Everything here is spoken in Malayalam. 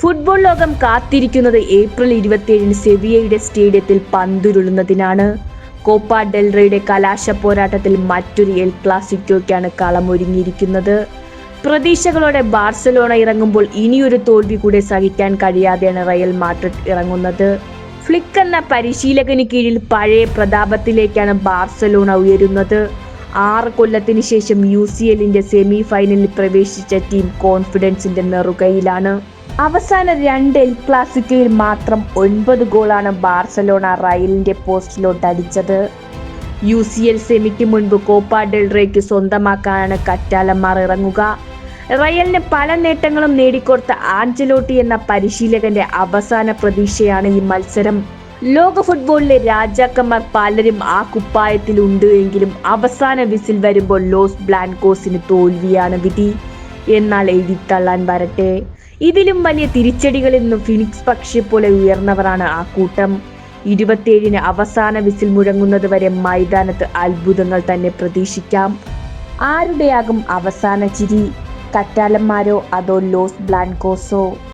ഫുട്ബോൾ ലോകം കാത്തിരിക്കുന്നത് ഏപ്രിൽ 27 സെവിയയുടെ സ്റ്റേഡിയത്തിൽ പന്തുരുളുന്നതിനാണ്. കോപ്പ ഡെൽറേയുടെ കലാശ പോരാട്ടത്തിൽ മറ്റൊരു എൽ ക്ലാസിക്കോയ്ക്കാണ് കളമൊരുങ്ങിയിരിക്കുന്നത്. പ്രതീക്ഷകളോടെ ബാർസലോണ ഇറങ്ങുമ്പോൾ ഇനിയൊരു തോൽവി കൂടെ സഹിക്കാൻ കഴിയാതെയാണ് റയൽ മാഡ്രിഡ് ഇറങ്ങുന്നത്. ഫ്ലിക്ക് എന്ന പരിശീലകന് കീഴിൽ പഴയ പ്രതാപത്തിലേക്കാണ് ബാർസലോണ ഉയരുന്നത്. 6 കൊല്ലത്തിന് ശേഷം UCLന്റെ സെമി ഫൈനലിൽ പ്രവേശിച്ച ടീം കോൺഫിഡൻസിന്റെ നെറുകയിലാണ്. അവസാന 2 എൽ ക്ലാസിക്കോയിൽ മാത്രം 9 ഗോളാണ് ബാർസലോണ റയലിന്റെ പോസ്റ്റിലോട്ട് അടിച്ചത്. UCL സെമിക്ക് മുൻപ് കോപ്പ ഡെൽറേക്ക് സ്വന്തമാക്കാനാണ് കറ്റാലന്മാർ ഇറങ്ങുക. റയലിന് പല നേട്ടങ്ങളും നേടിക്കൊടുത്ത ആഞ്ചലോട്ടി എന്ന പരിശീലകന്റെ അവസാന പ്രതീക്ഷയാണ് ഈ മത്സരം. ലോക ഫുട്ബോളിലെ രാജാക്കന്മാർ പലരും ആ കുപ്പായത്തിൽ ഉണ്ട് എങ്കിലും അവസാന വിസിൽ വരുമ്പോൾ ലോസ് ബ്ലാങ്കോസിന് തോൽവിയാണ് വിധി. എന്നാൽ എഴുതിത്തള്ളാൻ വരട്ടെ. ഇതിലും വലിയ തിരിച്ചടികളിൽ നിന്നും ഫിനിക്സ് പക്ഷിയെ പോലെ ഉയർന്നവരാണ് ആ കൂട്ടം. 27 അവസാന വിസിൽ മുഴങ്ങുന്നത് വരെ മൈതാനത്ത് അത്ഭുതങ്ങൾ തന്നെ പ്രതീക്ഷിക്കാം. ആരുടെയാകും അവസാന ചിരി? കറ്റാലന്മാരോ അതോ ലോസ് ബ്ലാങ്കോസോ?